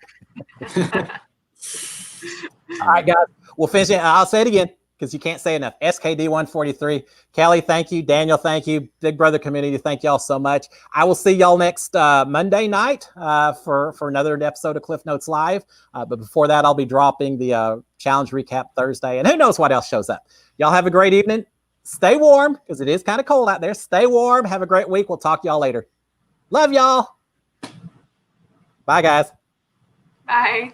All right, guys. We'll finish it. I'll say it again because you can't say enough. SKD 143. Kelly, thank you. Daniel, thank you. Big Brother community, thank y'all so much. I will see y'all next Monday night for another episode of Cliff Notes Live. But before that, I'll be dropping the challenge recap Thursday. And who knows what else shows up. Y'all have a great evening. Stay warm because it is kind of cold out there. Stay warm. Have a great week. We'll talk to y'all later. Love y'all. Bye, guys. Bye.